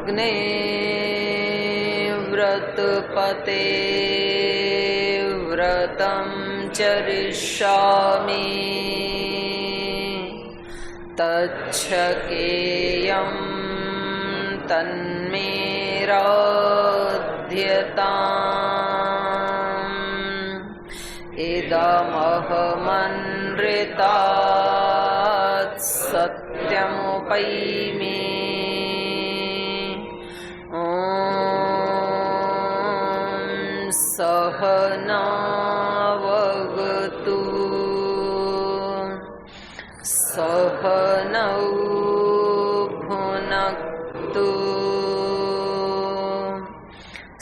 अग्ने व्रतपते व्रतं चरिष्यामि तच्छकेयं तन्मे राध्यताम् इदमहमनृतात् सत्यमुपैमि सहनाववतु सहनौ भुनक्तु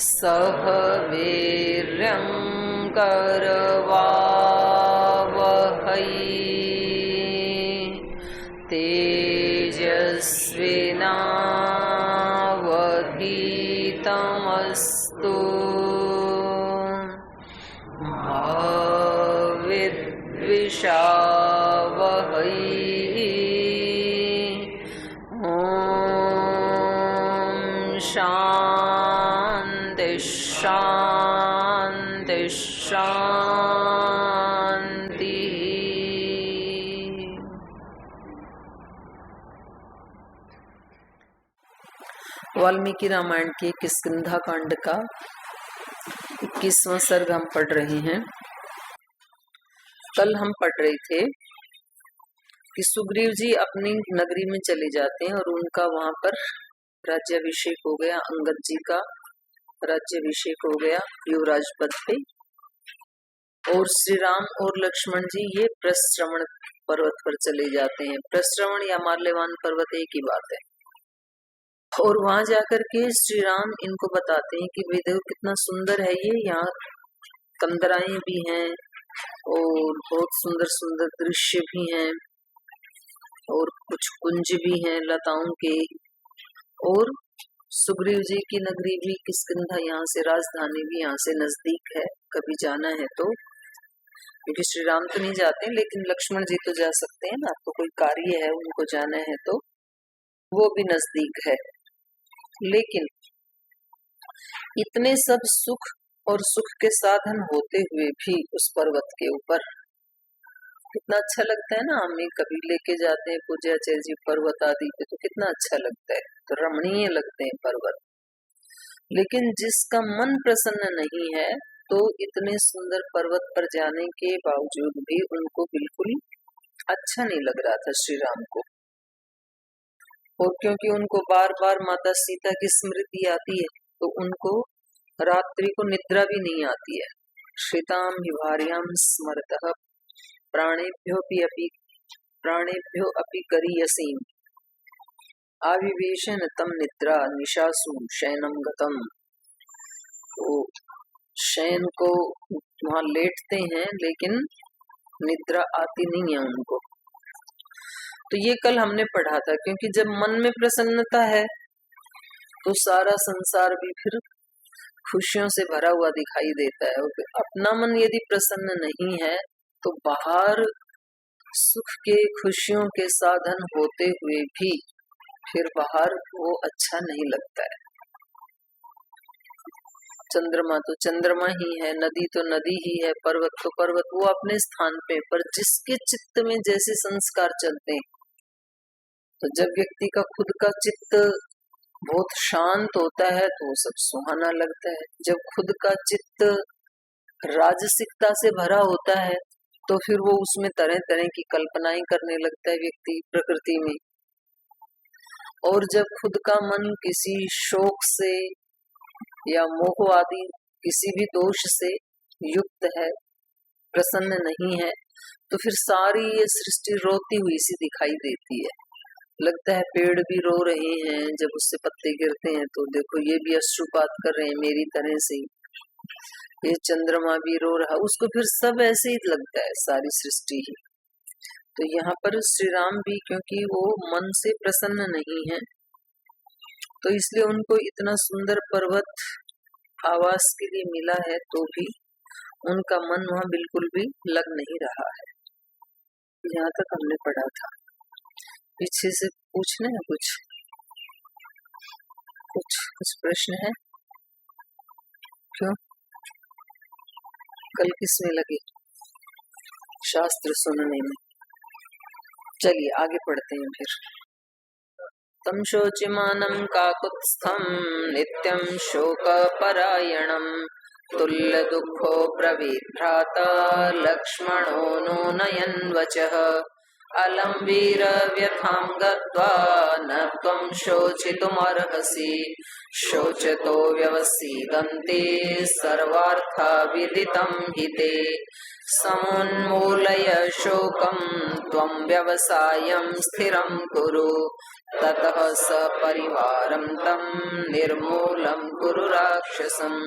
सह वीर्यं करवावहै तेजस्विनावधीतमस्तु मा विद्विषावहै शान्ति शान्ति शान्ति। वाल्मीकि रामायण के किष्किंधा कांड का 21वां सर्ग हम पढ़ रहे हैं। कल हम पढ़ रहे थे कि सुग्रीव जी अपनी नगरी में चले जाते हैं और उनका वहां पर राज्याभिषेक हो गया। अंगद जी का राज्याभिषेक हो गया युवराज पद पे। और श्री राम और लक्ष्मण जी ये प्रश्रवण पर्वत पर चले जाते हैं। प्रश्रवण या माल्यवान पर्वत एक ही बात है। और वहां जाकर के श्री राम इनको बताते हैं कि वे देखो कितना सुंदर है ये, यहाँ कंदराएं भी हैं और बहुत सुंदर सुंदर दृश्य भी हैं और कुछ कुंज भी हैं लताओं के। और सुग्रीव जी की नगरी भी किष्किंधा, यहाँ से राजधानी भी यहाँ से नजदीक है। कभी जाना है तो, क्योंकि श्री राम तो नहीं जाते लेकिन लक्ष्मण जी तो जा सकते हैं ना, तो कोई कार्य है उनको जाना है तो वो भी नजदीक है। लेकिन इतने सब सुख और सुख के साधन होते हुए भी उस पर्वत के ऊपर कितना अच्छा लगता है ना। हमें कभी लेके जाते हैं पूज्याचार्य जी पर्वत आदि पे तो कितना अच्छा लगता है, तो रमणीय लगते हैं पर्वत। लेकिन जिसका मन प्रसन्न नहीं है तो इतने सुंदर पर्वत पर जाने के बावजूद भी उनको बिल्कुल अच्छा नहीं लग रहा था श्री राम को। और क्योंकि उनको बार बार माता सीता की स्मृति आती है तो उनको रात्रि को निद्रा भी नहीं आती है। श्रिताम हिवार्याम स्मरतः प्राणेभ्यो अपि गरीयसीम आविवेशन तम निद्रा निशासु शयनम गतम। तो शयन को वहां लेटते हैं लेकिन निद्रा आती नहीं है उनको। तो ये कल हमने पढ़ा था, क्योंकि जब मन में प्रसन्नता है तो सारा संसार भी फिर खुशियों से भरा हुआ दिखाई देता है। और अपना मन यदि प्रसन्न नहीं है तो बाहर सुख के खुशियों के साधन होते हुए भी फिर बाहर वो अच्छा नहीं लगता है। चंद्रमा तो चंद्रमा ही है, नदी तो नदी ही है, पर्वत तो पर्वत, वो अपने स्थान पे। पर जिसके चित्त में जैसे संस्कार चलते हैं, तो जब व्यक्ति का खुद का चित्त बहुत शांत होता है तो सब सुहाना लगता है। जब खुद का चित्त राजसिकता से भरा होता है तो फिर वो उसमें तरह तरह की कल्पनाएं करने लगता है व्यक्ति प्रकृति में। और जब खुद का मन किसी शोक से या मोह आदि किसी भी दोष से युक्त है, प्रसन्न नहीं है, तो फिर सारी ये सृष्टि रोती हुई सी दिखाई देती है। लगता है पेड़ भी रो रहे हैं, जब उससे पत्ते गिरते हैं तो देखो ये भी अश्रुपात कर रहे हैं मेरी तरह से। ये चंद्रमा भी रो रहा, उसको फिर सब ऐसे ही लगता है, सारी सृष्टि ही। तो यहाँ पर श्री राम भी क्योंकि वो मन से प्रसन्न नहीं है तो इसलिए उनको इतना सुंदर पर्वत आवास के लिए मिला है तो भी उनका मन वहां बिल्कुल भी लग नहीं रहा है। यहाँ तक हमने पढ़ा था। पीछे से पूछना है कुछ? कुछ प्रश्न है? क्यों? कल किसमें लगे? शास्त्र सुनने में। चलिए आगे पढ़ते हैं फिर। तम शोचिमानं काकुत्स्थं नित्यं शोकपरायणं तुल्य दुःखो ब्रवीत् भ्राता लक्ष्मणो नो नयन् वचः अलं वीर व्यथां गत्वा न त्वं शोचितुमर्हसि शोचतो व्यवसीदन्ते सर्वार्था विदितं हि ते समुन्मूलय शोकं त्वं व्यवसायं स्थिरं कुरु ततः सपरिवारं तं निर्मूलं कुरु राक्षसम्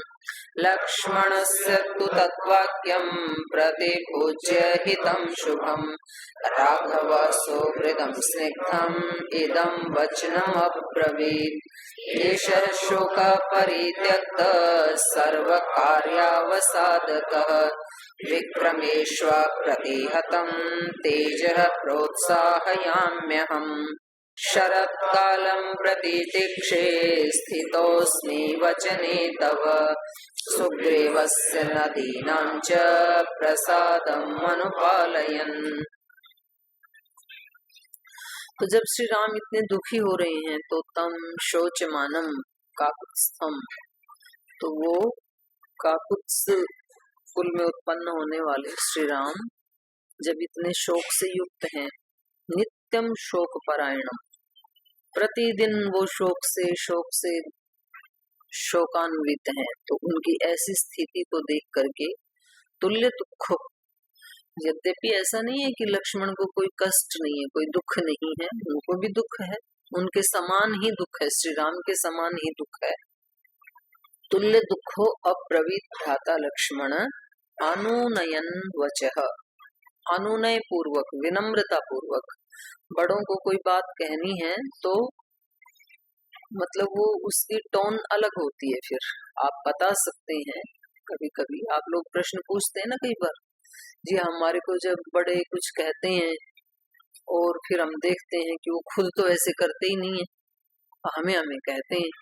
लक्ष्मणस्य तु तद्वाक्यं प्रतिपूज्य हितं शुभं राघव सुहृदं स्निग्धम् इदं वचनमब्रवीत् एषः शोकपरित्यक्तः सर्वकार्यावसादकः विक्रमेष्व प्रतिहतं तेजः प्रोत्साहयाम्यहम् शरत्कालं प्रतीतिक्षे स्थितोऽस्मि वचने तव सुग्रीवस्य नदीनां च प्रसादम् अनुपालयन्। तो जब श्री राम इतने दुखी हो रहे हैं तो तम शोचमानम काकुत्स्थम, तो वो काकुत्स कुल में उत्पन्न होने वाले श्री राम जब इतने शोक से युक्त हैं, नित्यम शोक परायणम, प्रतिदिन वो शोक से शोकान्वित हैं, तो उनकी ऐसी स्थिति को देख करके तुल्य दुख, यद्यपि ऐसा नहीं है कि लक्ष्मण को कोई कष्ट नहीं है, कोई दुख नहीं है, उनको भी दुख है, उनके समान ही दुख है, श्री राम के समान ही दुख है। तुल्य दुखो अब्रवीत भ्राता लक्ष्मण अनुनयन वचः, अनुनय पूर्वक, विनम्रता पूर्वक, बड़ों को कोई बात कहनी है तो मतलब वो उसकी टोन अलग होती है। फिर आप बता सकते हैं, कभी कभी आप लोग प्रश्न पूछते हैं ना कई बार, जी हमारे को जब बड़े कुछ कहते हैं और फिर हम देखते हैं कि वो खुद तो ऐसे करते ही नहीं है, हमें कहते हैं,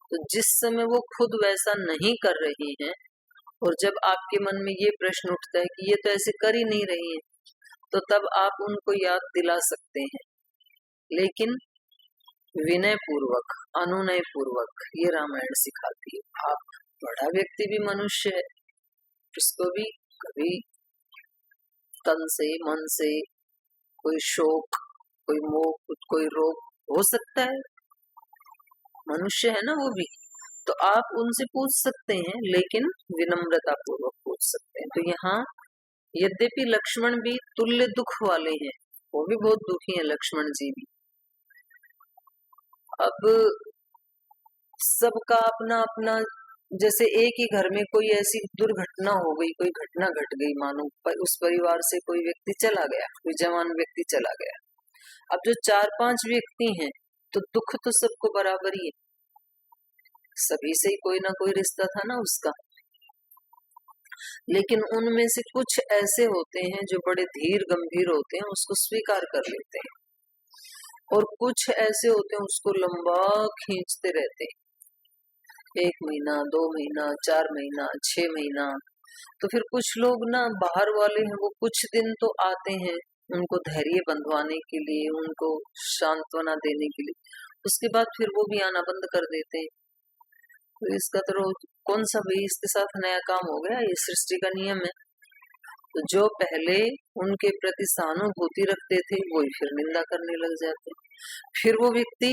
तो जिस समय वो खुद वैसा नहीं कर रहे हैं और जब आपके मन में ये प्रश्न उठता है कि ये तो ऐसे कर ही नहीं रही है, तो तब आप उनको याद दिला सकते हैं, लेकिन विनय पूर्वक, अनुनय पूर्वक, ये रामायण सिखाती है। आप बड़ा व्यक्ति भी मनुष्य है, उसको भी कभी तन से मन से कोई शोक, कोई मोह, कोई रोग हो सकता है, मनुष्य है ना वो भी, तो आप उनसे पूछ सकते हैं, लेकिन विनम्रता पूर्वक पूछ सकते हैं। तो यहाँ यद्यपि लक्ष्मण भी तुल्य दुख वाले हैं, वो भी बहुत दुखी हैं लक्ष्मण जी भी। अब सबका अपना अपना, जैसे एक ही घर में कोई ऐसी दुर्घटना हो गई, कोई घटना घट गई, मानो उस परिवार से कोई व्यक्ति चला गया, कोई जवान व्यक्ति चला गया, अब जो 4-5 व्यक्ति हैं तो दुख तो सबको बराबर ही है, सभी से ही कोई ना कोई रिश्ता था ना उसका, लेकिन उनमें से कुछ ऐसे होते हैं जो बड़े धीर गंभीर होते हैं, उसको स्वीकार कर लेते हैं, और कुछ ऐसे होते हैं उसको लंबा खींचते रहते हैं, 1 महीना, 2 महीना, 4 महीना, 6 महीना। तो फिर कुछ लोग ना बाहर वाले हैं, वो कुछ दिन तो आते हैं उनको धैर्य बंधवाने के लिए, उनको सांत्वना देने के लिए, उसके बाद फिर वो भी आना बंद कर देते हैं। तो इसका तो कौन सा भी इसके साथ नया काम हो गया, ये सृष्टि का नियम है। तो जो पहले उनके प्रति सहानुभूति रखते थे वही फिर निंदा करने लग जाते हैं, फिर वो व्यक्ति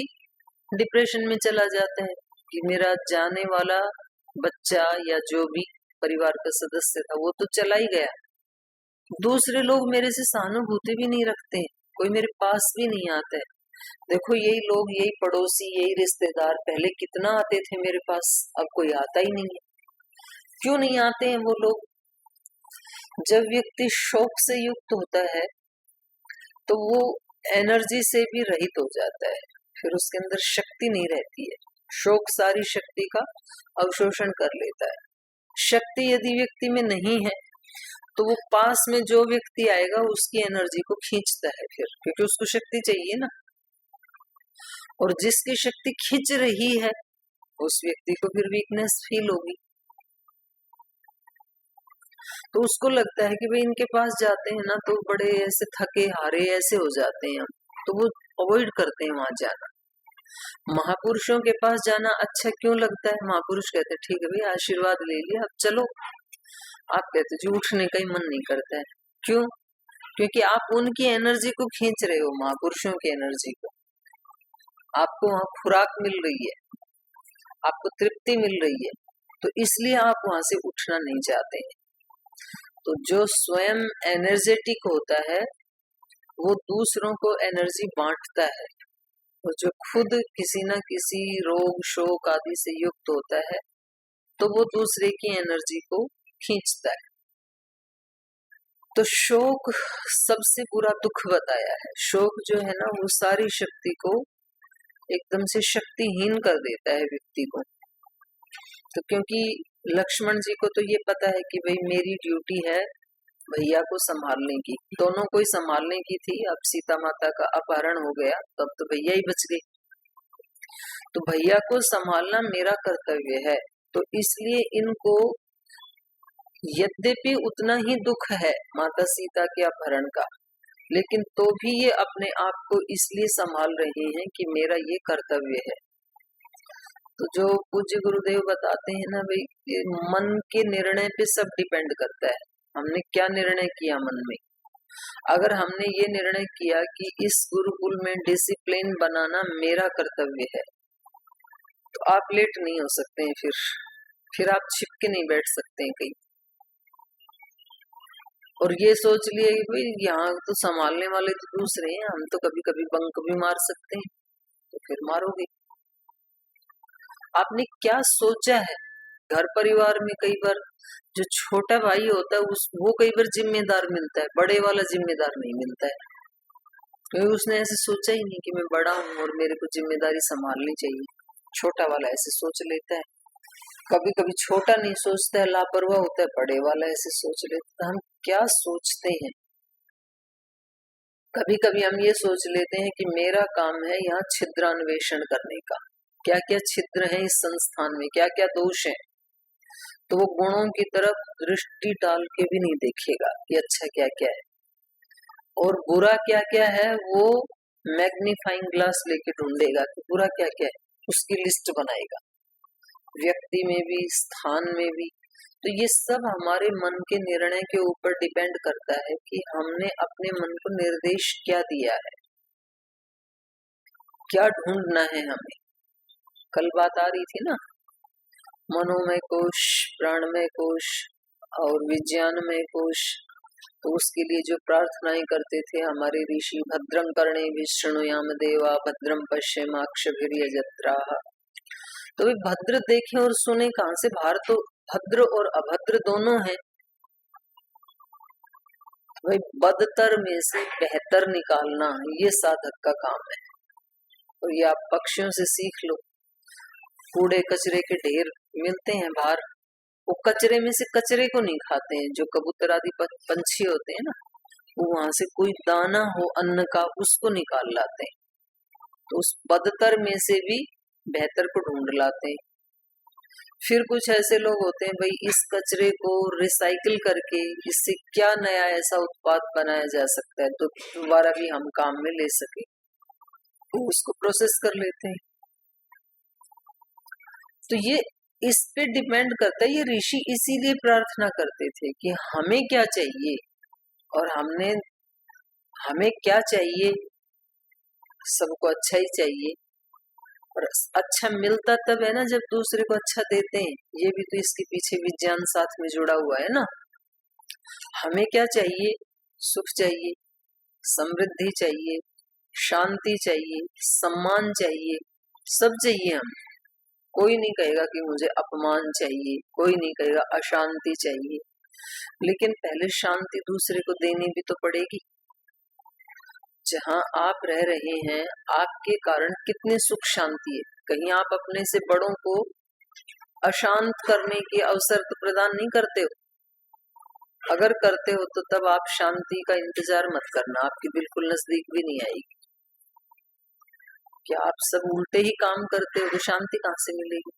डिप्रेशन में चला जाता है कि मेरा जाने वाला बच्चा या जो भी परिवार का सदस्य था वो तो चला ही गया, दूसरे लोग मेरे से सहानुभूति भी नहीं रखते, कोई मेरे पास भी नहीं आता है। देखो यही लोग, यही पड़ोसी, यही रिश्तेदार पहले कितना आते थे मेरे पास, अब कोई आता ही नहीं है। क्यों नहीं आते हैं वो लोग? जब व्यक्ति शोक से युक्त होता है तो वो एनर्जी से भी रहित हो जाता है, फिर उसके अंदर शक्ति नहीं रहती है, शोक सारी शक्ति का अवशोषण कर लेता है। शक्ति यदि व्यक्ति में नहीं है तो वो पास में जो व्यक्ति आएगा उसकी एनर्जी को खींचता है फिर, क्योंकि उसको शक्ति चाहिए ना। और जिसकी शक्ति खींच रही है उस व्यक्ति को फिर वीकनेस फील होगी। तो उसको लगता है कि भाई इनके पास जाते हैं ना तो बड़े ऐसे थके हारे ऐसे हो जाते हैं हम, तो वो अवॉइड करते हैं वहां जाना। महापुरुषों के पास जाना अच्छा क्यों लगता है? महापुरुष कहते हैं ठीक है भाई आशीर्वाद ले लिया अब चलो। आप कहते जी उठने का ही मन नहीं करता है। क्यों? क्योंकि आप उनकी एनर्जी को खींच रहे हो, महापुरुषों की एनर्जी को। आपको वहां खुराक मिल रही है, आपको तृप्ति मिल रही है, तो इसलिए आप वहां से उठना नहीं चाहते हैं। तो जो स्वयं एनर्जेटिक होता है वो दूसरों को एनर्जी बांटता है, और जो खुद किसी न किसी रोग शोक आदि से युक्त होता है तो वो दूसरे की एनर्जी को खींचता है। तो शोक सबसे बुरा दुख बताया है। शोक जो है ना वो सारी शक्ति को एकदम से शक्तिहीन कर देता है व्यक्ति को। तो क्योंकि लक्ष्मण जी को तो ये पता है कि भाई मेरी ड्यूटी है भैया को संभालने की, दोनों को ही संभालने की थी। अब सीता माता का अपहरण हो गया तब तो भैया ही बच गए, तो भैया को संभालना मेरा कर्तव्य है। तो इसलिए इनको यद्यपि उतना ही दुख है माता सीता के अपहरण का, लेकिन तो भी ये अपने आप को इसलिए संभाल रहे हैं कि मेरा ये कर्तव्य है। तो जो पूज्य गुरुदेव बताते हैं ना भाई, मन के निर्णय पे सब डिपेंड करता है। हमने क्या निर्णय किया मन में। अगर हमने ये निर्णय किया कि इस गुरुकुल में डिसिप्लिन बनाना मेरा कर्तव्य है, तो आप लेट नहीं हो सकते हैं, फिर आप छिप के नहीं बैठ सकते हैं कहीं और ये सोच लिया कि भाई यहाँ तो संभालने वाले तो दूसरे हैं, हम तो कभी कभी बंक भी मार सकते हैं, तो फिर मारोगे। आपने क्या सोचा है? घर परिवार में कई बार जो छोटा भाई होता है वो कई बार जिम्मेदार मिलता है, बड़े वाला जिम्मेदार नहीं मिलता है, क्योंकि उसने ऐसे सोचा ही नहीं कि मैं बड़ा हूँ और मेरे को जिम्मेदारी संभालनी चाहिए। छोटा वाला ऐसे सोच लेता है, कभी कभी छोटा नहीं सोचता है, लापरवाह होता है, बड़े वाला ऐसे सोच लेता है। हम क्या सोचते हैं? कभी कभी हम ये सोच लेते हैं कि मेरा काम है यहाँ छिद्रान्वेषण करने का, क्या क्या छिद्र है इस संस्थान में, क्या क्या दोष है। तो वो गुणों की तरफ दृष्टि डाल के भी नहीं देखेगा कि अच्छा क्या क्या है और बुरा क्या क्या है। वो मैग्नीफाइंग ग्लास लेके ढूंढेगा कि बुरा क्या क्या है, उसकी लिस्ट बनाएगा, व्यक्ति में भी स्थान में भी। तो ये सब हमारे मन के निर्णय के ऊपर डिपेंड करता है कि हमने अपने मन को निर्देश क्या दिया है, क्या ढूंढना है हमें। कल बात आ रही थी ना, मनोमय कोश, प्राणमय कोश और विज्ञानमय कोश। तो उसके लिए जो प्रार्थनाएं करते थे हमारे ऋषि, भद्रं कर्णे विष्णुयाम देवा भद्रं पश्येमाक्षभिर्यजत्राः। तो वे भद्र देखें और सुने कहां से? बाहर तो भद्र और अभद्र दोनों हैं। भाई बदतर में से बेहतर निकालना ये साधक का काम है। और ये आप पक्षियों से सीख लो। कूड़े कचरे के ढेर मिलते हैं बाहर, वो कचरे में से कचरे को नहीं खाते हैं। जो कबूतर आदि पंछी होते हैं ना, वो वहां से कोई दाना हो अन्न का उसको निकाल लाते हैं। तो उस बदतर में से भी बेहतर को ढूंढ लाते हैं। फिर कुछ ऐसे लोग होते हैं भाई इस कचरे को रिसाइकिल करके इससे क्या नया ऐसा उत्पाद बनाया जा सकता है तो दोबारा भी हम काम में ले सके, तो उसको प्रोसेस कर लेते हैं। तो ये इस पे डिपेंड करता है। ये ऋषि इसीलिए प्रार्थना करते थे कि हमें क्या चाहिए और हमें क्या चाहिए, सबको अच्छा ही चाहिए। और अच्छा मिलता तब है ना जब दूसरे को अच्छा देते हैं। ये भी तो इसके पीछे विज्ञान साथ में जुड़ा हुआ है ना। हमें क्या चाहिए? सुख चाहिए, समृद्धि चाहिए, शांति चाहिए, सम्मान चाहिए, सब चाहिए हमें। कोई नहीं कहेगा कि मुझे अपमान चाहिए, कोई नहीं कहेगा अशांति चाहिए, लेकिन पहले शांति दूसरे को देनी भी तो पड़ेगी। जहाँ आप रह रहे हैं आपके कारण कितने सुख शांति है, कहीं आप अपने से बड़ों को अशांत करने के अवसर तो प्रदान नहीं करते हो। अगर करते हो तो तब आप शांति का इंतजार मत करना, आपकी बिल्कुल नजदीक भी नहीं आएगी। कि आप सब उल्टे ही काम करते हो तो शांति कहाँ से मिलेगी।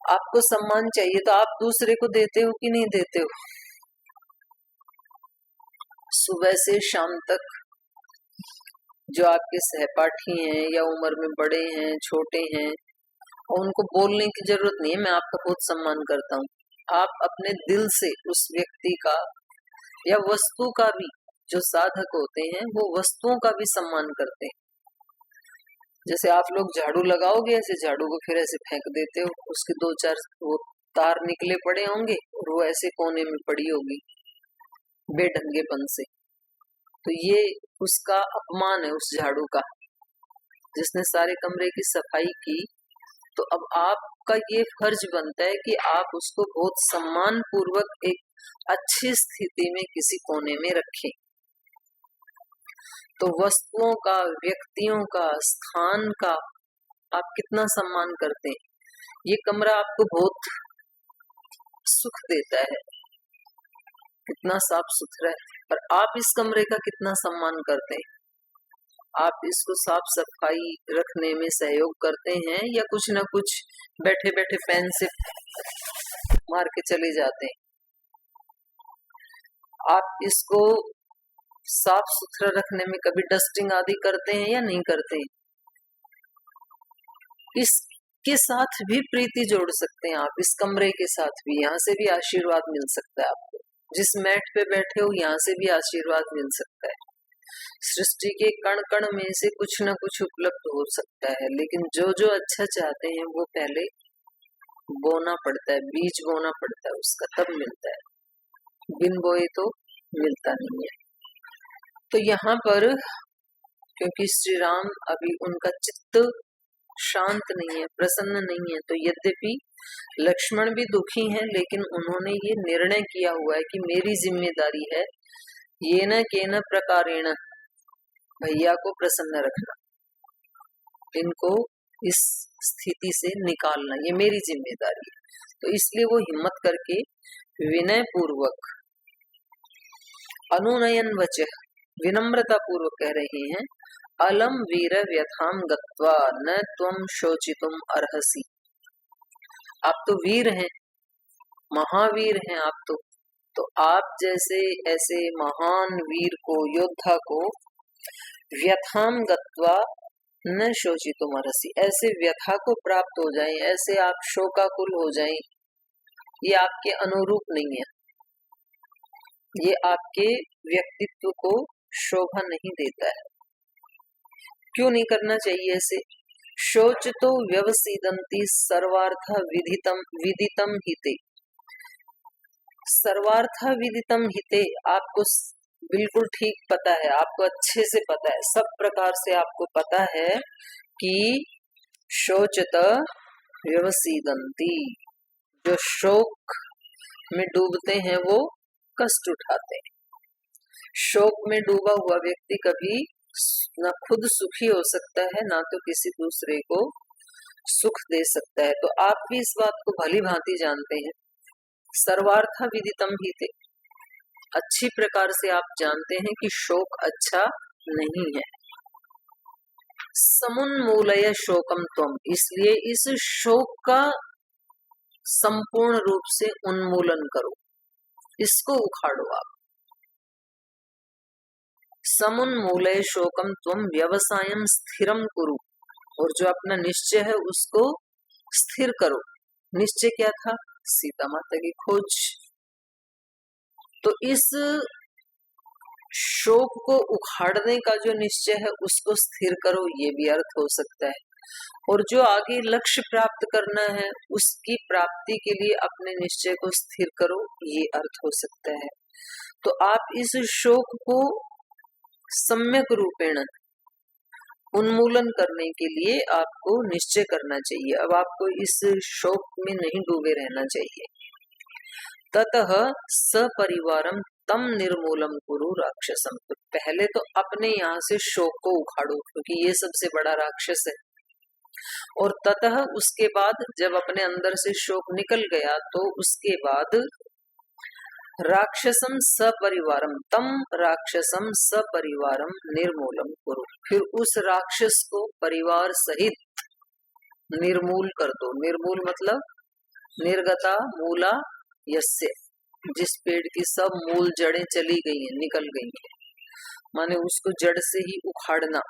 आपको सम्मान चाहिए तो आप दूसरे को देते हो कि नहीं देते हो। सुबह से शाम तक जो आपके सहपाठी हैं या उम्र में बड़े हैं छोटे हैं, और उनको बोलने की जरूरत नहीं है, मैं आपका बहुत सम्मान करता हूँ। आप अपने दिल से उस व्यक्ति का या वस्तु का भी, जो साधक होते हैं वो वस्तुओं का भी सम्मान करते हैं। जैसे आप लोग झाड़ू लगाओगे, ऐसे झाड़ू को फिर ऐसे फेंक देते हो, उसके 2-4 वो तार निकले पड़े होंगे और वो ऐसे कोने में पड़ी होगी बेढंगेपन से। तो ये उसका अपमान है उस झाड़ू का, जिसने सारे कमरे की सफाई की। तो अब आपका ये फर्ज बनता है कि आप उसको बहुत सम्मान पूर्वक एक अच्छी स्थिति में किसी कोने में रखें। तो वस्तुओं का, व्यक्तियों का, स्थान का आप कितना सम्मान करते हैं। ये कमरा आपको बहुत सुख देता है, कितना साफ सुथरा है, पर आप इस कमरे का कितना सम्मान करते हैं। आप इसको साफ सफाई रखने में सहयोग करते हैं या कुछ न कुछ बैठे बैठे पेन से मार के चले जाते हैं। आप इसको साफ सुथरा रखने में कभी डस्टिंग आदि करते हैं या नहीं करते हैं। इसके साथ भी प्रीति जोड़ सकते हैं आप, इस कमरे के साथ भी, यहाँ से भी आशीर्वाद मिल सकता है आपको। जिस मैट पे बैठे हो यहाँ से भी आशीर्वाद मिल सकता है। सृष्टि के कण कण में से कुछ न कुछ उपलब्ध हो सकता है, लेकिन जो जो अच्छा चाहते हैं वो पहले बोना पड़ता है, बीज बोना पड़ता है उसका, तब मिलता है। बिन बोए तो मिलता नहीं है। तो यहाँ पर क्योंकि श्री राम अभी उनका चित्त शांत नहीं है, प्रसन्न नहीं है, तो यद्यपि लक्ष्मण भी दुखी हैं, लेकिन उन्होंने ये निर्णय किया हुआ है कि मेरी जिम्मेदारी है ये न के न प्रकारेण भैया को प्रसन्न रखना, इनको इस स्थिति से निकालना, ये मेरी जिम्मेदारी है। तो इसलिए वो हिम्मत करके विनय पूर्वक, अनुनयन वचः, विनम्रता पूर्वक कह रहे हैं, अलम वीर व्यथाम गत्वा न त्वम शोचितुम अर्हसि। आप तो वीर हैं, महावीर हैं आप तो आप जैसे ऐसे महान वीर को, योद्धा को व्यथाम गत्वा न शोचितुम अर्हसि, ऐसे व्यथा को प्राप्त हो जाएं, ऐसे आप शोकाकुल हो जाएं, ये आपके अनुरूप नहीं है, ये आपके व्यक्तित्व को शोभा नहीं देता है। क्यों नहीं करना चाहिए ऐसे। शोच तो व्यवसीदंती सर्वार्थ विदितम हिते, सर्वार्थ विदितम हिते, आपको बिल्कुल ठीक पता है, आपको अच्छे से पता है, सब प्रकार से आपको पता है कि शोचत व्यवसीदंती, जो शोक में डूबते हैं वो कष्ट उठाते हैं। शोक में डूबा हुआ व्यक्ति कभी न खुद सुखी हो सकता है, ना तो किसी दूसरे को सुख दे सकता है। तो आप भी इस बात को भली भांति जानते हैं। सर्वार्थ विदितम ही थे, अच्छी प्रकार से आप जानते हैं कि शोक अच्छा नहीं है। समुन्मूलय शोकम त्वम, इसलिए इस शोक का संपूर्ण रूप से उन्मूलन करो, इसको उखाड़ो आप। समुन्मूलय शोकम त्वम व्यवसायम स्थिरम कुरु, और जो अपना निश्चय है उसको स्थिर करो। निश्चय क्या था? सीता माता की खोज। तो इस शोक को उखाड़ने का जो निश्चय है उसको स्थिर करो, ये भी अर्थ हो सकता है। और जो आगे लक्ष्य प्राप्त करना है उसकी प्राप्ति के लिए अपने निश्चय को स्थिर करो, ये अर्थ हो सकता है। तो आप इस शोक को सम्यक रूपेण उन्मूलन करने के लिए आपको निश्चय करना चाहिए। अब आपको इस शोक में नहीं डूबे रहना चाहिए। ततः सपरिवारम तम निर्मूलम कुरु राक्षसम, तो पहले तो अपने यहाँ से शोक को उखाड़ो, क्योंकि ये सबसे बड़ा राक्षस है। और ततः उसके बाद जब अपने अंदर से शोक निकल गया तो उसके बाद राक्षसम सपरिवारम तम राक्षसम सपरिवारम निर्मूलम कुरु। फिर उस राक्षस को परिवार सहित निर्मूल कर दो। निर्मूल मतलब निर्गता मूला यस्य, जिस पेड़ की सब मूल जड़ें चली गई हैं, निकल गई हैं, माने उसको जड़ से ही उखाड़ना।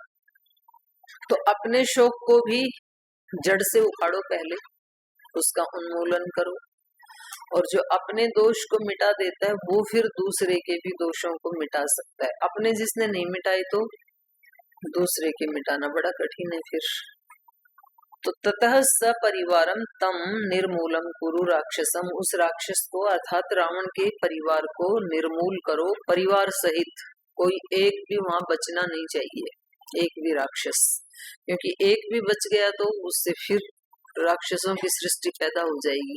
तो अपने शोक को भी जड़ से उखाड़ो, पहले उसका उन्मूलन करो। और जो अपने दोष को मिटा देता है वो फिर दूसरे के भी दोषों को मिटा सकता है। अपने जिसने नहीं मिटाई तो दूसरे के मिटाना बड़ा कठिन है फिर। तो ततः सपरिवारम तम निर्मूलम कुरु राक्षसम, उस राक्षस को अर्थात रावण के परिवार को निर्मूल करो, परिवार सहित। कोई एक भी वहां बचना नहीं चाहिए, एक भी राक्षस, क्योंकि एक भी बच गया तो उससे फिर राक्षसों की सृष्टि पैदा हो जाएगी।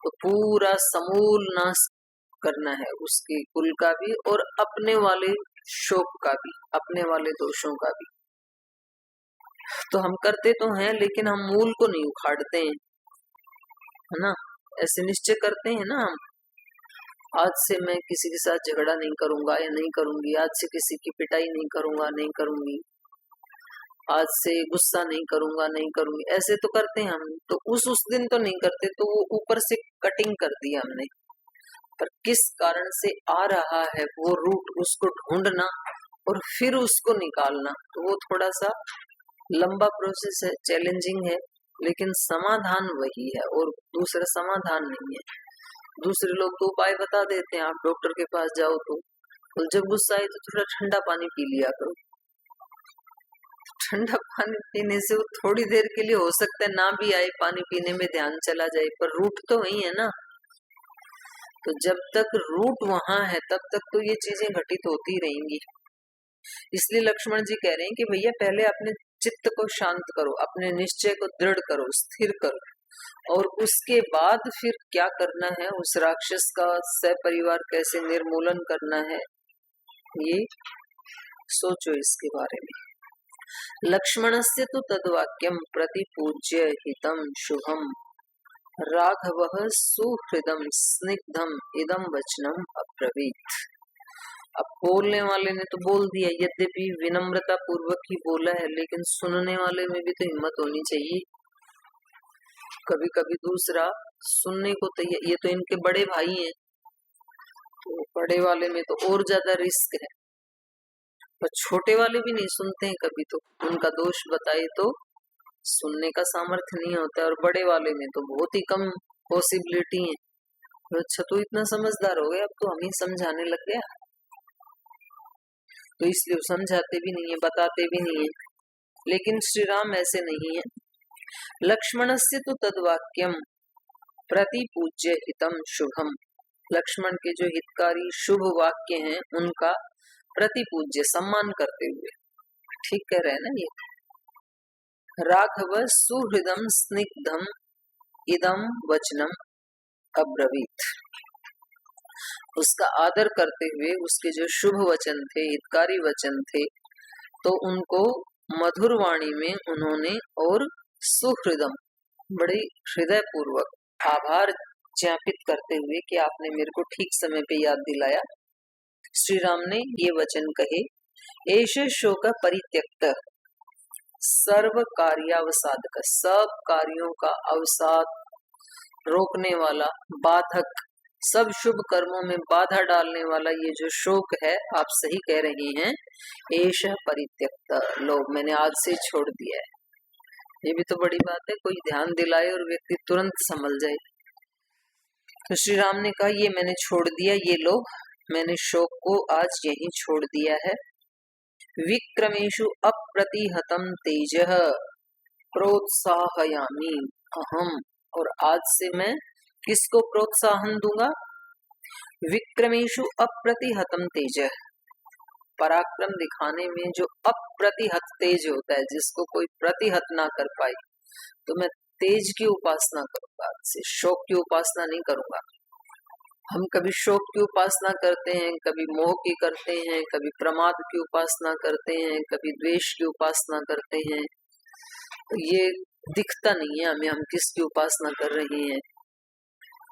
तो पूरा समूल नाश करना है उसके कुल का भी और अपने वाले शोक का भी, अपने वाले दोषों का भी। तो हम करते तो हैं लेकिन हम मूल को नहीं उखाड़ते हैं, है ना। ऐसे निश्चय करते हैं ना हम, आज से मैं किसी के साथ झगड़ा नहीं करूंगा या नहीं करूंगी, आज से किसी की पिटाई नहीं करूंगा, नहीं करूंगी, आज से गुस्सा नहीं करूंगा, नहीं करूंगी, ऐसे तो करते हैं हम। तो उस दिन तो नहीं करते, तो वो ऊपर से कटिंग कर दिया हमने। पर किस कारण से आ रहा है वो रूट, उसको ढूंढना और फिर उसको निकालना, तो वो थोड़ा सा लंबा प्रोसेस है, चैलेंजिंग है, लेकिन समाधान वही है और दूसरा समाधान नहीं है। दूसरे लोग तो उपाय बता देते हैं, आप डॉक्टर के पास जाओ तो जब गुस्सा आए तो थोड़ा ठंडा पानी पी लिया करो। ठंडा पानी पीने से वो थोड़ी देर के लिए हो सकता है ना भी आए, पानी पीने में ध्यान चला जाए, पर रूट तो वही है ना। तो जब तक रूट वहां है तब तक तो ये चीजें घटित होती रहेंगी। इसलिए लक्ष्मण जी कह रहे हैं कि भैया पहले अपने चित्त को शांत करो, अपने निश्चय को दृढ़ करो, स्थिर करो, और उसके बाद फिर क्या करना है, उस राक्षस का सपरिवार कैसे निर्मूलन करना है, ये सोचो इसके बारे में। लक्ष्मणस्य तु तद्वाक्यम प्रतिपूज्य हितम शुभम राघवः सुहृदम स्निग्धम इदम वचनम अब्रवीत। अब बोलने वाले ने तो बोल दिया, यद्यपि विनम्रता पूर्वक ही बोला है, लेकिन सुनने वाले में भी तो हिम्मत होनी चाहिए। कभी कभी दूसरा सुनने को तैयार, ये तो इनके बड़े भाई हैं, तो बड़े वाले में तो और ज्यादा रिस्क है, पर छोटे वाले भी नहीं सुनते हैं कभी, तो उनका दोष बताए तो सुनने का सामर्थ्य नहीं होता है, और बड़े वाले में तो बहुत ही कम पॉसिबिलिटी है। तो अच्छा, तो इतना समझदार हो गया, अब तो हम ही समझाने लग गया, तो इसलिए समझाते भी नहीं है, बताते भी नहीं है। लेकिन श्री राम ऐसे नहीं है। लक्ष्मणस्य तो तद्वाक्यम प्रतिपूज्य हितम शुभम, लक्ष्मण के जो हितकारी शुभ वाक्य हैं उनका प्रतिपूज्य सम्मान करते हुए, ठीक कह रहे हैं ना ये। राघव सुहृदम स्निग्धम इदम वचनम अब्रवीत, उसका आदर करते हुए उसके जो शुभ वचन थे, हितकारी वचन थे, तो उनको मधुर वाणी में उन्होंने और सुहृदम, बड़ी हृदय पूर्वक आभार ज्ञापित करते हुए कि आपने मेरे को ठीक समय पे याद दिलाया, श्री राम ने ये वचन कहे। एष शोक परित्यक्त सर्व कार्यावसाधक, सब कार्यों का अवसाद रोकने वाला, बाधक, सब शुभ कर्मों में बाधा डालने वाला ये जो शोक है, आप सही कह रही हैं, एष परित्यक्त, लो मैंने आज से छोड़ दिया है। ये भी तो बड़ी बात है, कोई ध्यान दिलाए और व्यक्ति तुरंत संभल जाए। तो श्री राम ने कहा ये मैंने छोड़ दिया, ये लो मैंने शोक को आज यहीं छोड़ दिया है। विक्रमेशु अप्रतिहतम तेजः प्रोत्साहयामि अहम, और आज से मैं किसको प्रोत्साहन दूंगा? विक्रमेशु अप्रतिहतम तेजः, पराक्रम दिखाने में जो अप्रतिहत तेज होता है, जिसको कोई प्रतिहत ना कर पाए, तो मैं तेज की उपासना करूंगा, आज से शोक की उपासना नहीं करूंगा। हम कभी शोक की उपासना करते हैं, कभी मोह की करते हैं, कभी प्रमाद की उपासना करते हैं, कभी द्वेष की उपासना करते हैं, तो ये दिखता नहीं है हमें हम किसकी उपासना कर रहे हैं।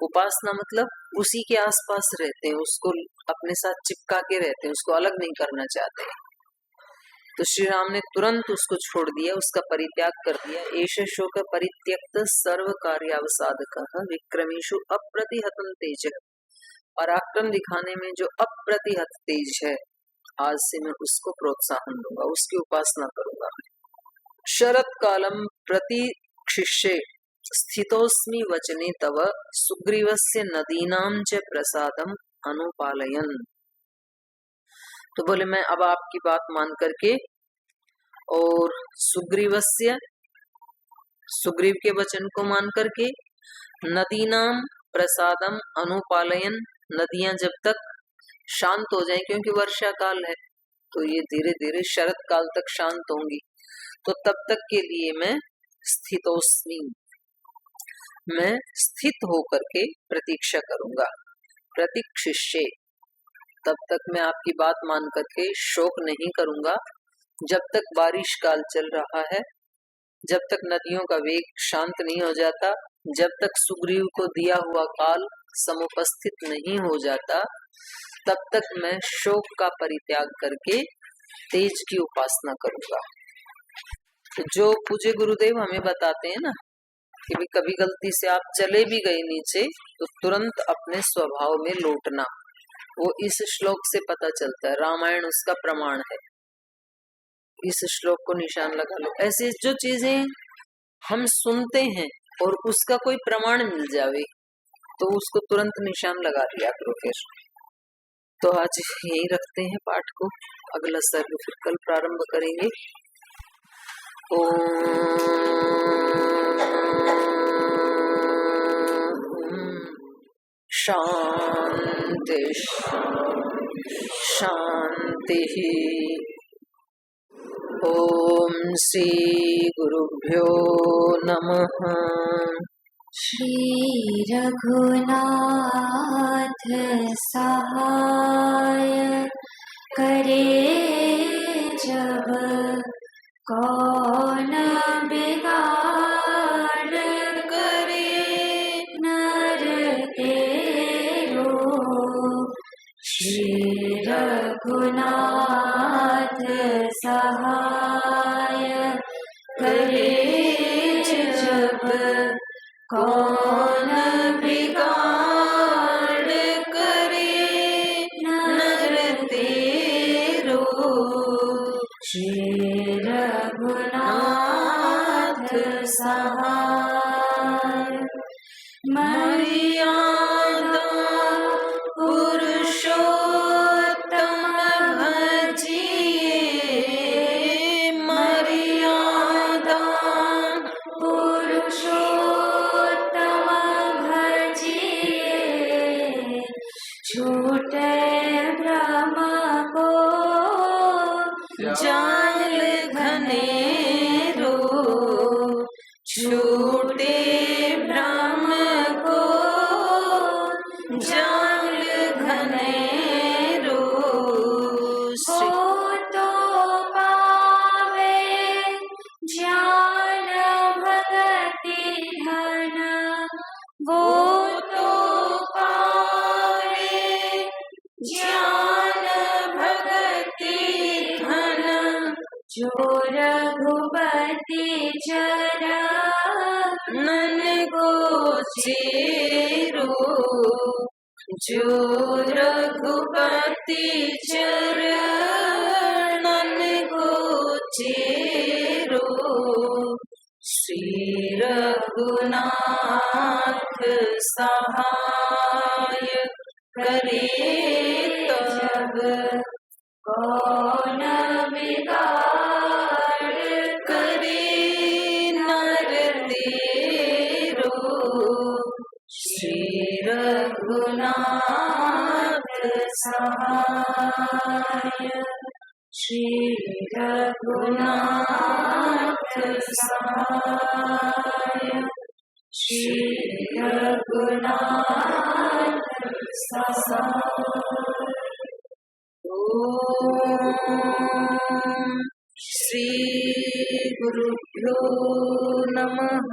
उपासना मतलब उसी के आसपास रहते हैं, उसको अपने साथ चिपका के रहते हैं, उसको अलग नहीं करना चाहते। तो श्री राम ने तुरंत उसको छोड़ दिया, उसका परित्याग कर दिया। एष शोक परित्यक्त सर्व कार्यावसाधकः विक्रमीषु अप्रतिहतं तेज। पराक्रम दिखाने में जो अप्रतिहत तेज है, आज से मैं उसको प्रोत्साहन दूंगा, उसकी उपासना करूंगा। शरत कालम प्रतीक्षिष्ये स्थितोस्मि वचने तव सुग्रीवस्य नदीनां च प्रसादम अनुपालयन्। तो बोले मैं अब आपकी बात मान करके और सुग्रीव के वचन को मान करके नदीनाम प्रसादम अनुपालयन, नदियां जब तक शांत हो जाएं, क्योंकि वर्षा काल है तो ये धीरे धीरे शरत काल तक शांत होंगी, तो तब तक के लिए मैं स्थितोस्मि, मैं स्थित होकर के प्रतीक्षा करूंगा। प्रतीक्षिष्ये, तब तक मैं आपकी बात मान करके शोक नहीं करूंगा। जब तक बारिश काल चल रहा है, जब तक नदियों का वेग शांत नहीं हो जाता, जब तक सुग्रीव को दिया हुआ काल समुपस्थित नहीं हो जाता, तब तक मैं शोक का परित्याग करके तेज की उपासना करूंगा। तो जो पूज्य गुरुदेव हमें बताते हैं ना कि भी कभी गलती से आप चले भी गए नीचे तो तुरंत अपने स्वभाव में लौटना, वो इस श्लोक से पता चलता है। रामायण उसका प्रमाण है, इस श्लोक को निशान लगा लो। ऐसी जो चीजें हम सुनते हैं और उसका कोई प्रमाण मिल जावे तो उसको तुरंत निशान लगा दिया करो। फिर तो आज यही रखते हैं पाठ को, अगला सर्ग फिर कल प्रारंभ करेंगे। शांति शांति। ओम श्री गुरुभ्यो नमः। श्री रघुनाथ सहाय करे जब कौन बिगाड़ करे नर तेरो। श्री रघुनाथ सहाय करे जब कौन बिगाड़ करे नर तेरो। श्री रघुनाथ सहाय मर्यादा पुरुषोत्तम भजिए। मर्यादा पुरुषोत्तम भजिए। छूटे ब्रह्म को जाल घनेरो। छूटे ब्रह्म को जाल घनेरो। हो तो पावे ज्ञान भगति धन। वो तो पावे ज्ञान भगति धन। जो रघुपति चरणन को चेरो। जो रघुपति चरणन को चेरो। श्री रघुनाथ सहाय करे तब कौन बिगाड़ करे नर तेरो। श्री रघुनाथ सहाय। श्री रघुनाथ सहाय। श्री रघुनाथ सहाय। ओम श्री गुरुभ्यो नमः।